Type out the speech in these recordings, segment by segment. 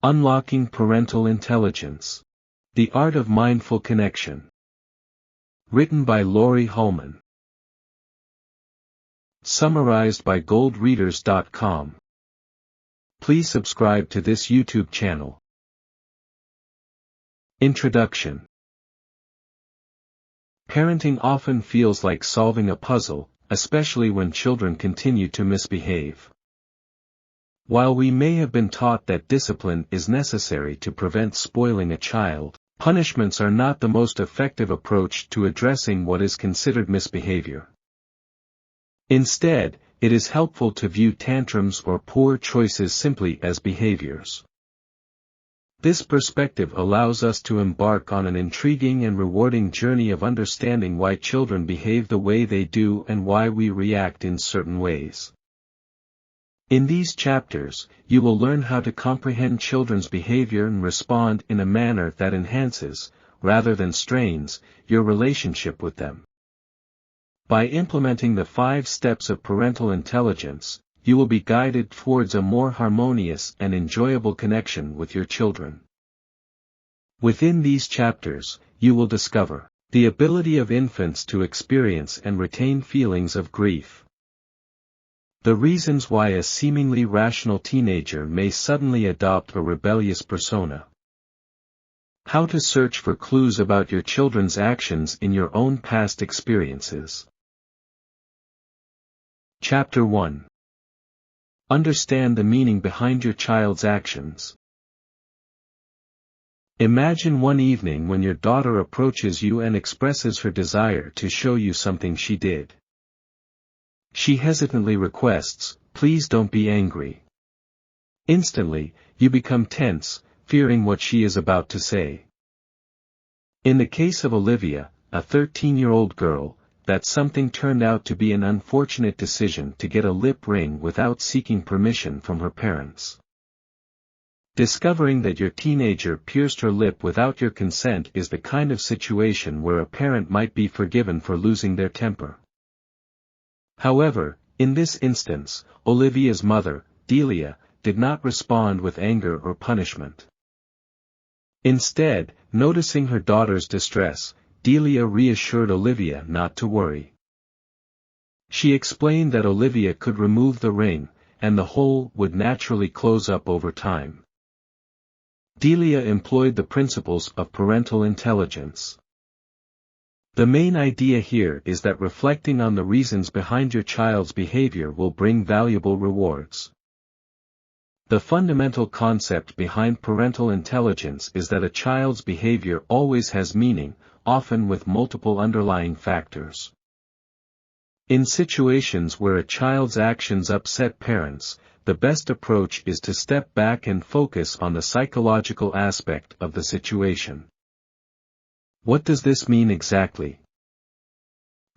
Unlocking Parental Intelligence. The Art of Mindful Connection. Written by Laurie Hollman. Summarized by goldreaders.com. Please subscribe to this YouTube channel. Introduction. Parenting often feels like solving a puzzle, especially when children continue to misbehave. While we may have been taught that discipline is necessary to prevent spoiling a child, punishments are not the most effective approach to addressing what is considered misbehavior. Instead, it is helpful to view tantrums or poor choices simply as behaviors. This perspective allows us to embark on an intriguing and rewarding journey of understanding why children behave the way they do and why we react in certain ways. In these chapters, you will learn how to comprehend children's behavior and respond in a manner that enhances, rather than strains, your relationship with them. By implementing the 5 steps of parental intelligence, you will be guided towards a more harmonious and enjoyable connection with your children. Within these chapters, you will discover the ability of infants to experience and retain feelings of grief. The reasons why a seemingly rational teenager may suddenly adopt a rebellious persona. How to search for clues about your children's actions in your own past experiences. Chapter 1. Understand the meaning behind your child's actions. Imagine one evening when your daughter approaches you and expresses her desire to show you something she did. She hesitantly requests, "Please don't be angry." Instantly, you become tense, fearing what she is about to say. In the case of Olivia, a 13-year-old girl, that something turned out to be an unfortunate decision to get a lip ring without seeking permission from her parents. Discovering that your teenager pierced her lip without your consent is the kind of situation where a parent might be forgiven for losing their temper. However, in this instance, Olivia's mother, Delia, did not respond with anger or punishment. Instead, noticing her daughter's distress, Delia reassured Olivia not to worry. She explained that Olivia could remove the ring, and the hole would naturally close up over time. Delia employed the principles of parental intelligence. The main idea here is that reflecting on the reasons behind your child's behavior will bring valuable rewards. The fundamental concept behind parental intelligence is that a child's behavior always has meaning, often with multiple underlying factors. In situations where a child's actions upset parents, the best approach is to step back and focus on the psychological aspect of the situation. What does this mean exactly?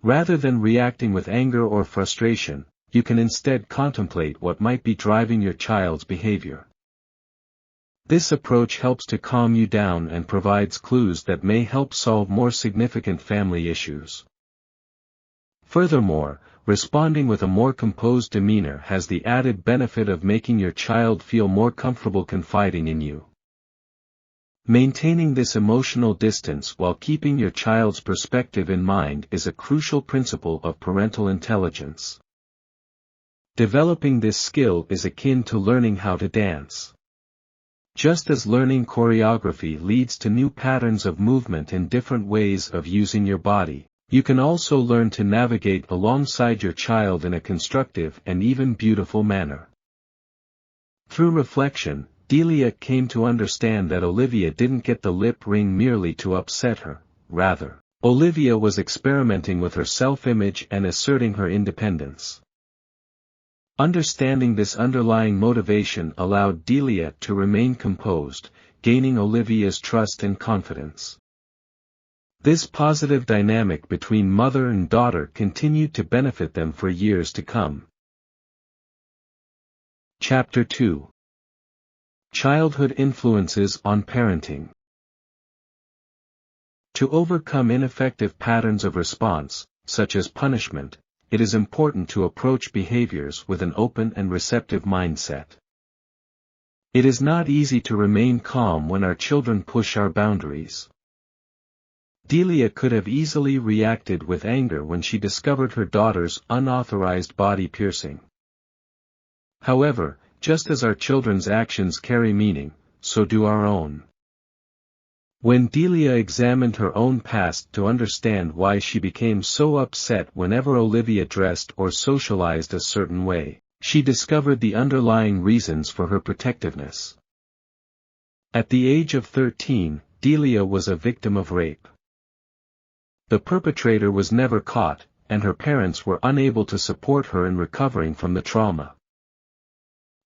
Rather than reacting with anger or frustration, you can instead contemplate what might be driving your child's behavior. This approach helps to calm you down and provides clues that may help solve more significant family issues. Furthermore, responding with a more composed demeanor has the added benefit of making your child feel more comfortable confiding in you. Maintaining this emotional distance while keeping your child's perspective in mind is a crucial principle of parental intelligence. Developing this skill is akin to learning how to dance. Just as learning choreography leads to new patterns of movement and different ways of using your body, you can also learn to navigate alongside your child in a constructive and even beautiful manner. Through reflection, Delia came to understand that Olivia didn't get the lip ring merely to upset her, rather, Olivia was experimenting with her self-image and asserting her independence. Understanding this underlying motivation allowed Delia to remain composed, gaining Olivia's trust and confidence. This positive dynamic between mother and daughter continued to benefit them for years to come. Chapter 2. Childhood Influences on Parenting. To overcome ineffective patterns of response, such as punishment, it is important to approach behaviors with an open and receptive mindset. It is not easy to remain calm when our children push our boundaries. Delia could have easily reacted with anger when she discovered her daughter's unauthorized body piercing. However, just as our children's actions carry meaning, so do our own. When Delia examined her own past to understand why she became so upset whenever Olivia dressed or socialized a certain way, she discovered the underlying reasons for her protectiveness. At the age of 13, Delia was a victim of rape. The perpetrator was never caught, and her parents were unable to support her in recovering from the trauma.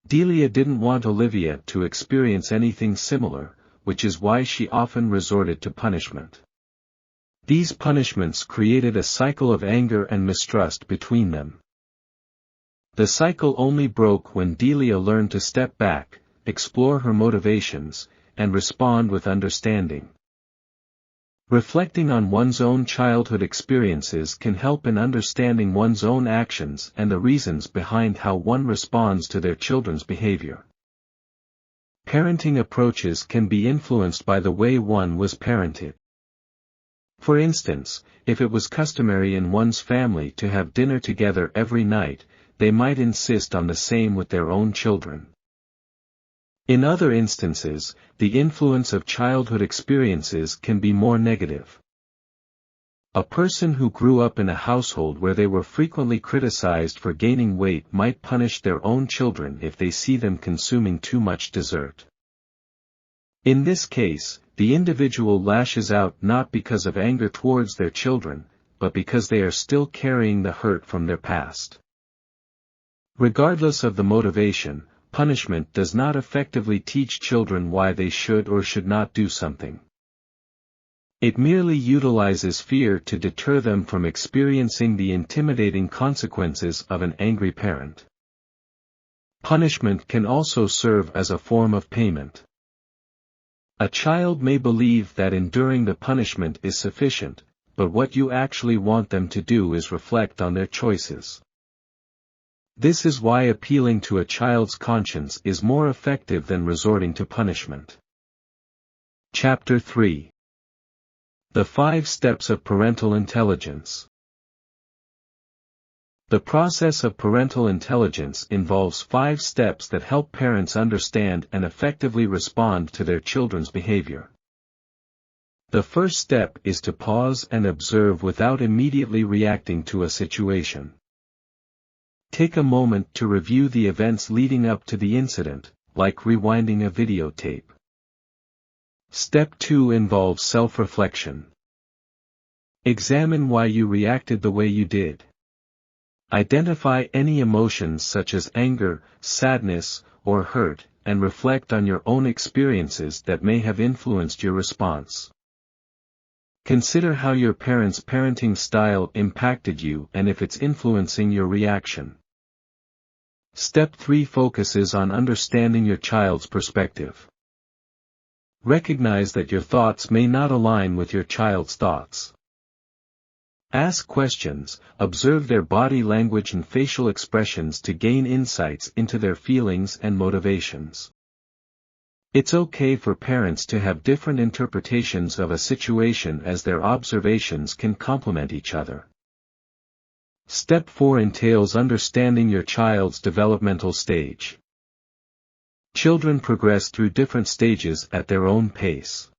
Delia didn't want Olivia to experience anything similar, which is why she often resorted to punishment. These punishments created a cycle of anger and mistrust between them. The cycle only broke when Delia learned to step back, explore her motivations, and respond with understanding. Reflecting on one's own childhood experiences can help in understanding one's own actions and the reasons behind how one responds to their children's behavior. Parenting approaches can be influenced by the way one was parented. For instance, if it was customary in one's family to have dinner together every night, they might insist on the same with their own children. In other instances, the influence of childhood experiences can be more negative. A person who grew up in a household where they were frequently criticized for gaining weight might punish their own children if they see them consuming too much dessert. In this case, the individual lashes out not because of anger towards their children, but because they are still carrying the hurt from their past. Regardless of the motivation, punishment does not effectively teach children why they should or should not do something. It merely utilizes fear to deter them from experiencing the intimidating consequences of an angry parent. Punishment can also serve as a form of payment. A child may believe that enduring the punishment is sufficient, but what you actually want them to do is reflect on their choices. This is why appealing to a child's conscience is more effective than resorting to punishment. Chapter 3. The 5 Steps of Parental Intelligence. The process of parental intelligence involves 5 steps that help parents understand and effectively respond to their children's behavior. The first step is to pause and observe without immediately reacting to a situation. Take a moment to review the events leading up to the incident, like rewinding a videotape. Step 2 involves self-reflection. Examine why you reacted the way you did. Identify any emotions such as anger, sadness, or hurt, and reflect on your own experiences that may have influenced your response. Consider how your parents' parenting style impacted you and if it's influencing your reaction. Step 3 focuses on understanding your child's perspective. Recognize that your thoughts may not align with your child's thoughts. Ask questions, observe their body language and facial expressions to gain insights into their feelings and motivations. It's okay for parents to have different interpretations of a situation as their observations can complement each other. Step 4 entails understanding your child's developmental stage. Children progress through different stages at their own pace.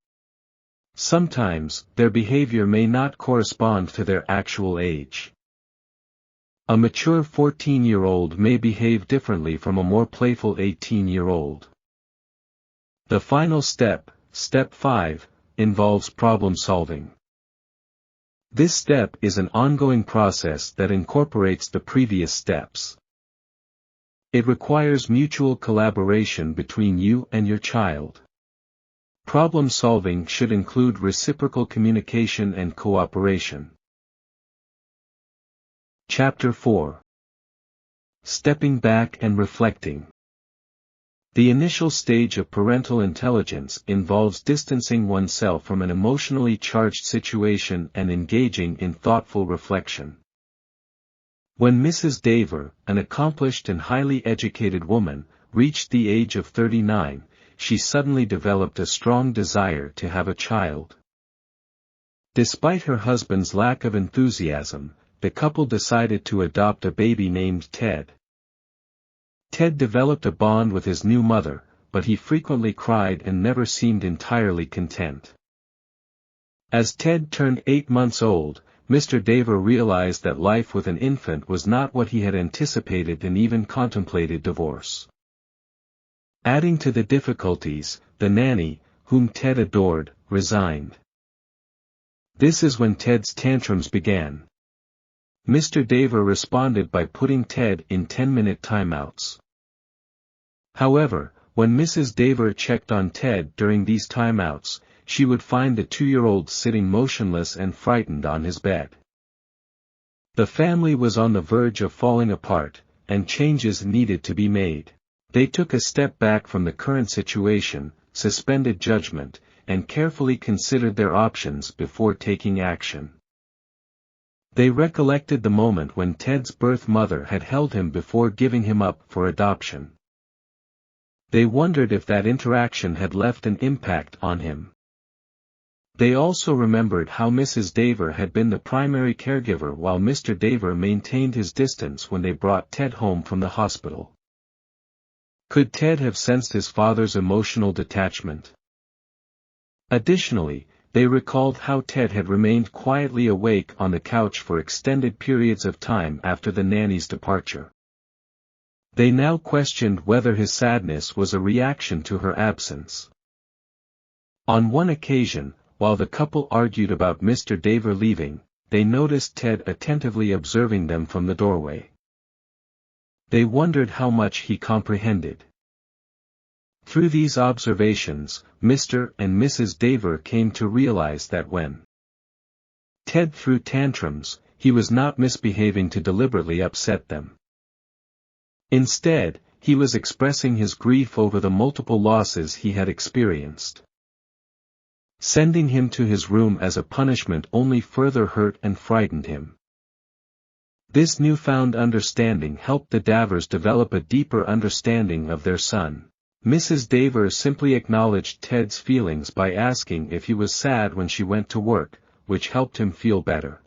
Sometimes, their behavior may not correspond to their actual age. A mature 14-year-old may behave differently from a more playful 18-year-old. The final step, Step 5, involves problem solving. This step is an ongoing process that incorporates the previous steps. It requires mutual collaboration between you and your child. Problem solving should include reciprocal communication and cooperation. Chapter 4. Stepping back and reflecting. The initial stage of parental intelligence involves distancing oneself from an emotionally charged situation and engaging in thoughtful reflection. When Mrs. Daver, an accomplished and highly educated woman, reached the age of 39, she suddenly developed a strong desire to have a child. Despite her husband's lack of enthusiasm, the couple decided to adopt a baby named Ted. Ted developed a bond with his new mother, but he frequently cried and never seemed entirely content. As Ted turned 8 months old, Mr. Daver realized that life with an infant was not what he had anticipated and even contemplated divorce. Adding to the difficulties, the nanny, whom Ted adored, resigned. This is when Ted's tantrums began. Mr. Daver responded by putting Ted in 10-minute timeouts. However, when Mrs. Daver checked on Ted during these timeouts, she would find the 2-year-old sitting motionless and frightened on his bed. The family was on the verge of falling apart, and changes needed to be made. They took a step back from the current situation, suspended judgment, and carefully considered their options before taking action. They recollected the moment when Ted's birth mother had held him before giving him up for adoption. They wondered if that interaction had left an impact on him. They also remembered how Mrs. Daver had been the primary caregiver while Mr. Daver maintained his distance when they brought Ted home from the hospital. Could Ted have sensed his father's emotional detachment? Additionally, they recalled how Ted had remained quietly awake on the couch for extended periods of time after the nanny's departure. They now questioned whether his sadness was a reaction to her absence. On one occasion, while the couple argued about Mr. Daver leaving, they noticed Ted attentively observing them from the doorway. They wondered how much he comprehended. Through these observations, Mr. and Mrs. Daver came to realize that when Ted threw tantrums, he was not misbehaving to deliberately upset them. Instead, he was expressing his grief over the multiple losses he had experienced. Sending him to his room as a punishment only further hurt and frightened him. This newfound understanding helped the Davers develop a deeper understanding of their son. Mrs. Daver simply acknowledged Ted's feelings by asking if he was sad when she went to work, which helped him feel better.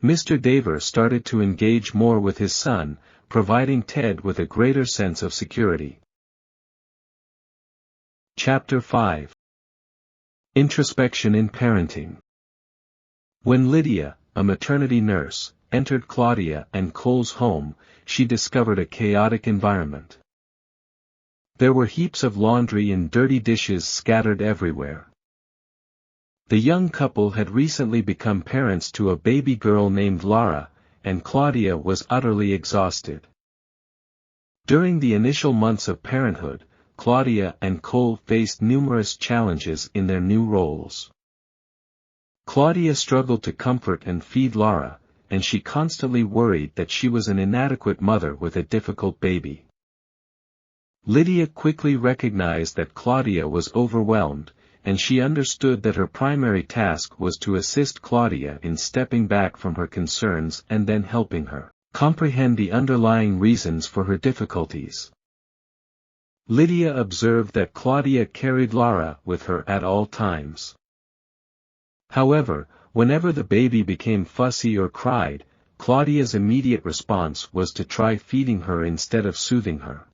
Mr. Daver started to engage more with his son, providing Ted with a greater sense of security. Chapter 5. Introspection in Parenting. When Lydia, a maternity nurse, entered Claudia and Cole's home, she discovered a chaotic environment. There were heaps of laundry and dirty dishes scattered everywhere. The young couple had recently become parents to a baby girl named Laura, and Claudia was utterly exhausted. During the initial months of parenthood, Claudia and Cole faced numerous challenges in their new roles. Claudia struggled to comfort and feed Laura, and she constantly worried that she was an inadequate mother with a difficult baby. Lydia quickly recognized that Claudia was overwhelmed, and she understood that her primary task was to assist Claudia in stepping back from her concerns and then helping her comprehend the underlying reasons for her difficulties. Lydia observed that Claudia carried Laura with her at all times. However, whenever the baby became fussy or cried, Claudia's immediate response was to try feeding her instead of soothing her.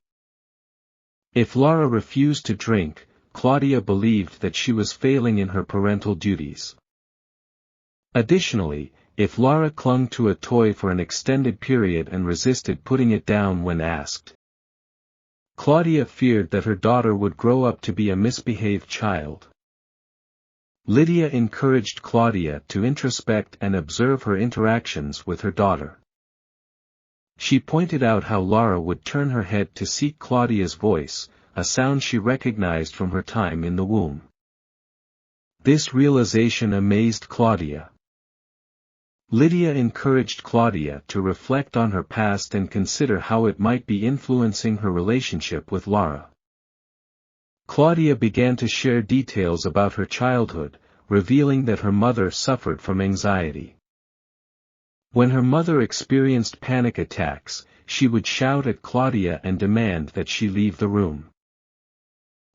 If Laura refused to drink, Claudia believed that she was failing in her parental duties. Additionally, if Laura clung to a toy for an extended period and resisted putting it down when asked, Claudia feared that her daughter would grow up to be a misbehaved child. Lydia encouraged Claudia to introspect and observe her interactions with her daughter. She pointed out how Laura would turn her head to seek Claudia's voice, a sound she recognized from her time in the womb. This realization amazed Claudia. Lydia encouraged Claudia to reflect on her past and consider how it might be influencing her relationship with Laura. Claudia began to share details about her childhood, revealing that her mother suffered from anxiety. When her mother experienced panic attacks, she would shout at Claudia and demand that she leave the room.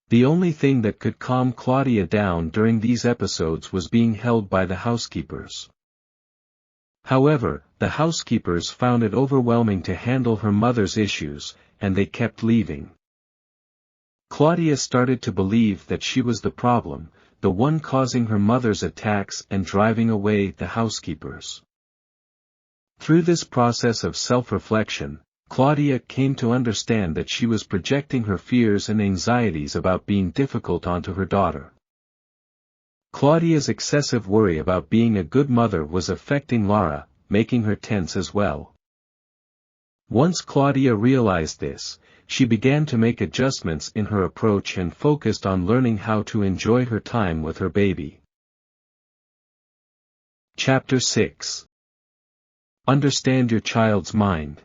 The only thing that could calm Claudia down during these episodes was being held by the housekeepers. However, the housekeepers found it overwhelming to handle her mother's issues, and they kept leaving. Claudia started to believe that she was the problem, the one causing her mother's attacks and driving away the housekeepers. Through this process of self-reflection, Claudia came to understand that she was projecting her fears and anxieties about being difficult onto her daughter. Claudia's excessive worry about being a good mother was affecting Laura, making her tense as well. Once Claudia realized this, she began to make adjustments in her approach and focused on learning how to enjoy her time with her baby. Chapter 6. Understand your child's mind.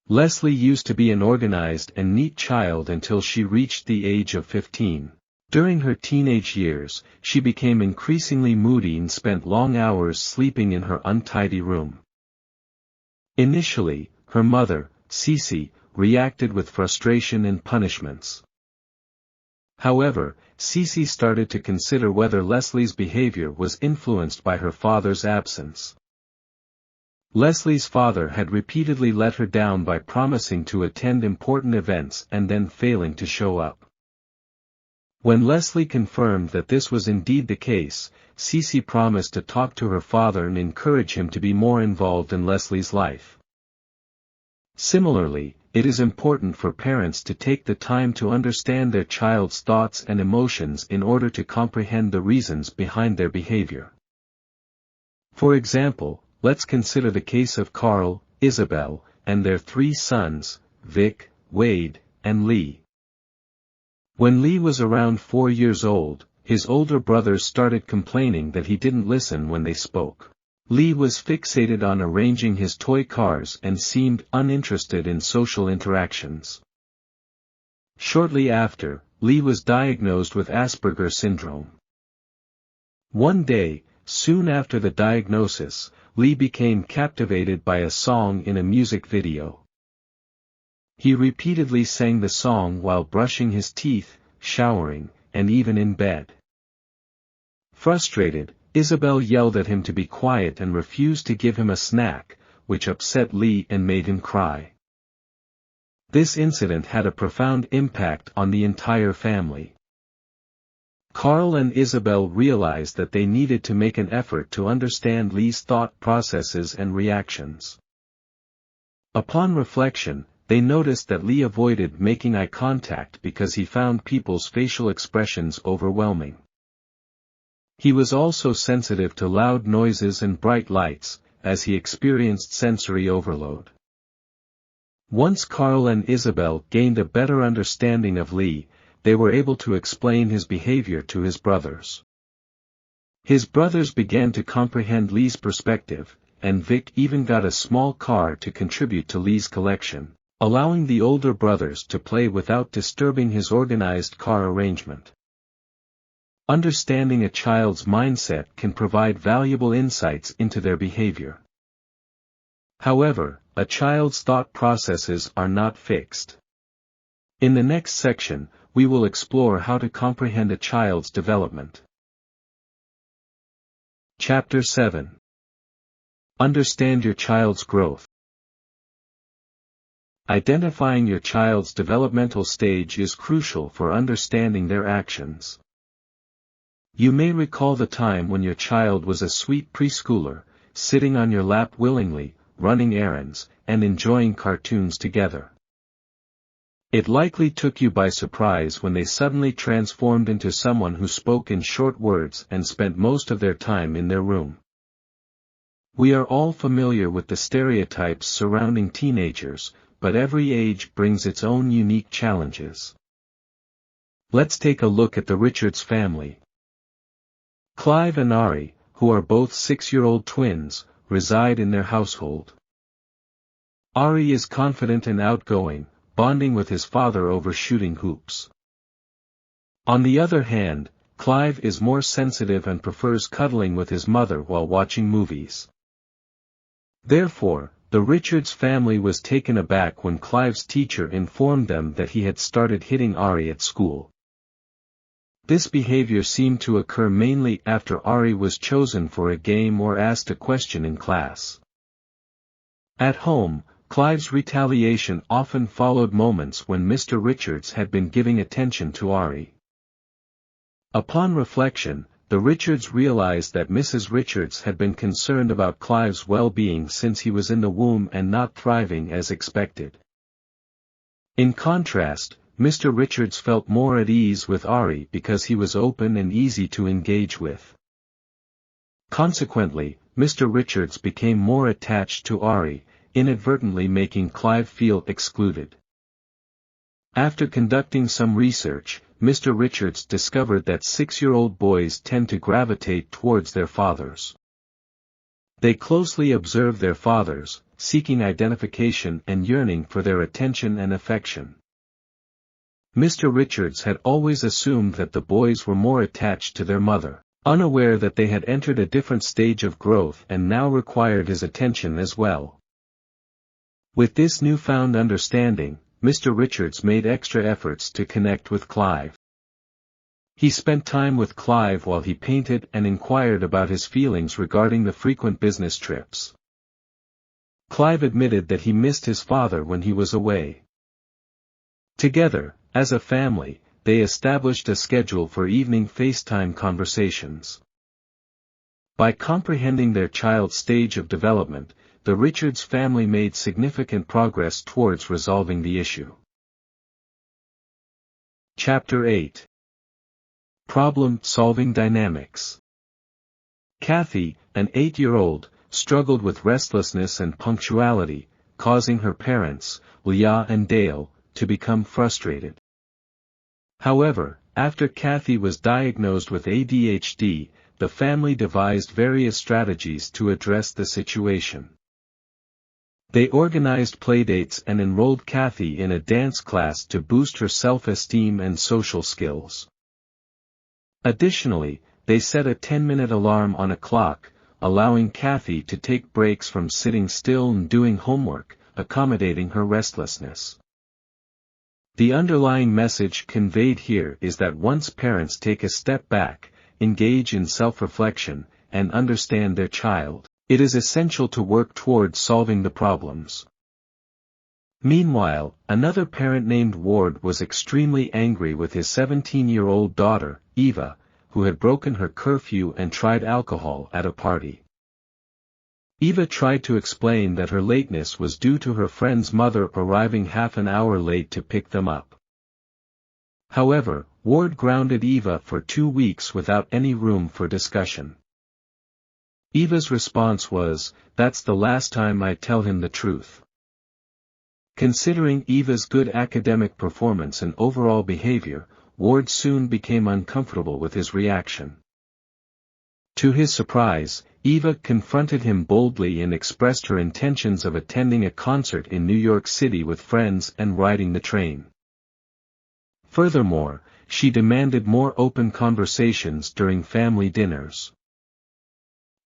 Leslie used to be an organized and neat child until she reached the age of 15. During her teenage years, she became increasingly moody and spent long hours sleeping in her untidy room. Initially, her mother, Cece, reacted with frustration and punishments. However, Cece started to consider whether Leslie's behavior was influenced by her father's absence. Leslie's father had repeatedly let her down by promising to attend important events and then failing to show up. When Leslie confirmed that this was indeed the case, Cece promised to talk to her father and encourage him to be more involved in Leslie's life. Similarly, it is important for parents to take the time to understand their child's thoughts and emotions in order to comprehend the reasons behind their behavior. For example, let's consider the case of Carl, Isabel, and their 3 sons, Vic, Wade, and Lee. When Lee was around 4 years old, his older brothers started complaining that he didn't listen when they spoke. Lee was fixated on arranging his toy cars and seemed uninterested in social interactions. Shortly after, Lee was diagnosed with Asperger syndrome. One day, soon after the diagnosis, Lee became captivated by a song in a music video. He repeatedly sang the song while brushing his teeth, showering, and even in bed. Frustrated, Isabel yelled at him to be quiet and refused to give him a snack, which upset Lee and made him cry. This incident had a profound impact on the entire family. Carl and Isabel realized that they needed to make an effort to understand Lee's thought processes and reactions. Upon reflection, they noticed that Lee avoided making eye contact because he found people's facial expressions overwhelming. He was also sensitive to loud noises and bright lights, as he experienced sensory overload. Once Carl and Isabel gained a better understanding of Lee, they were able to explain his behavior to his brothers. His brothers began to comprehend Lee's perspective, and Vic even got a small car to contribute to Lee's collection, allowing the older brothers to play without disturbing his organized car arrangement. Understanding a child's mindset can provide valuable insights into their behavior. However, a child's thought processes are not fixed. In the next section, we will explore how to comprehend a child's development. Chapter 7. Understand your child's growth. Identifying your child's developmental stage is crucial for understanding their actions. You may recall the time when your child was a sweet preschooler, sitting on your lap willingly, running errands, and enjoying cartoons together. It likely took you by surprise when they suddenly transformed into someone who spoke in short words and spent most of their time in their room. We are all familiar with the stereotypes surrounding teenagers, but every age brings its own unique challenges. Let's take a look at the Richards family. Clive and Ari, who are both 6-year-old twins, reside in their household. Ari is confident and outgoing, bonding with his father over shooting hoops. On the other hand, Clive is more sensitive and prefers cuddling with his mother while watching movies. Therefore, The Richards family was taken aback when Clive's teacher informed them that he had started hitting Ari at school. This behavior seemed to occur mainly after Ari was chosen for a game or asked a question in class. At home, Clive's retaliation often followed moments when Mr. Richards had been giving attention to Ari. Upon reflection, the Richards realized that Mrs. Richards had been concerned about Clive's well-being since he was in the womb and not thriving as expected. In contrast, Mr. Richards felt more at ease with Ari because he was open and easy to engage with. Consequently, Mr. Richards became more attached to Ari, inadvertently making Clive feel excluded. After conducting some research, Mr. Richards discovered that 6-year-old boys tend to gravitate towards their fathers. They closely observe their fathers, seeking identification and yearning for their attention and affection. Mr. Richards had always assumed that the boys were more attached to their mother, unaware that they had entered a different stage of growth and now required his attention as well. With this newfound understanding, Mr. Richards made extra efforts to connect with Clive. He spent time with Clive while he painted and inquired about his feelings regarding the frequent business trips. Clive admitted that he missed his father when he was away. Together, as a family, they established a schedule for evening FaceTime conversations. By comprehending their child's stage of development, the Richards family made significant progress towards resolving the issue. Chapter 8. Problem-solving dynamics. Kathy, an 8-year-old, struggled with restlessness and punctuality, causing her parents, Leah and Dale, to become frustrated. However, after Kathy was diagnosed with ADHD, the family devised various strategies to address the situation. They organized playdates and enrolled Kathy in a dance class to boost her self-esteem and social skills. Additionally, they set a 10-minute alarm on a clock, allowing Kathy to take breaks from sitting still and doing homework, accommodating her restlessness. The underlying message conveyed here is that once parents take a step back, engage in self-reflection, and understand their child, it is essential to work towards solving the problems. Meanwhile, another parent named Ward was extremely angry with his 17-year-old daughter, Eva, who had broken her curfew and tried alcohol at a party. Eva tried to explain that her lateness was due to her friend's mother arriving half an hour late to pick them up. However, Ward grounded Eva for 2 weeks without any room for discussion. Eva's response was, "That's the last time I tell him the truth." Considering Eva's good academic performance and overall behavior, Ward soon became uncomfortable with his reaction. To his surprise, Eva confronted him boldly and expressed her intentions of attending a concert in New York City with friends and riding the train. Furthermore, she demanded more open conversations during family dinners.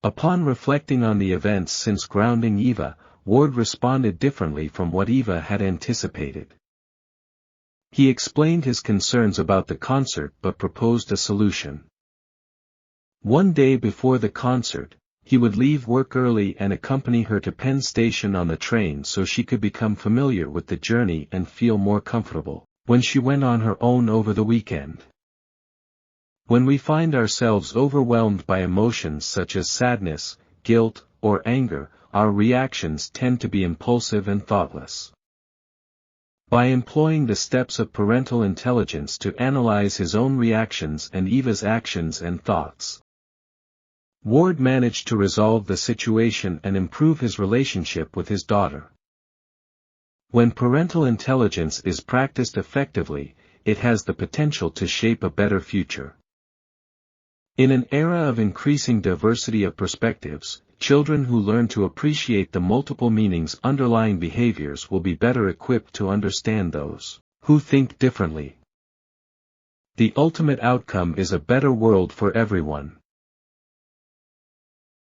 Upon reflecting on the events since grounding Eva, Ward responded differently from what Eva had anticipated. He explained his concerns about the concert but proposed a solution. One day before the concert, he would leave work early and accompany her to Penn Station on the train so she could become familiar with the journey and feel more comfortable when she went on her own over the weekend. When we find ourselves overwhelmed by emotions such as sadness, guilt, or anger, our reactions tend to be impulsive and thoughtless. By employing the steps of parental intelligence to analyze his own reactions and Eva's actions and thoughts, Ward managed to resolve the situation and improve his relationship with his daughter. When parental intelligence is practiced effectively, it has the potential to shape a better future. In an era of increasing diversity of perspectives, children who learn to appreciate the multiple meanings underlying behaviors will be better equipped to understand those who think differently. The ultimate outcome is a better world for everyone.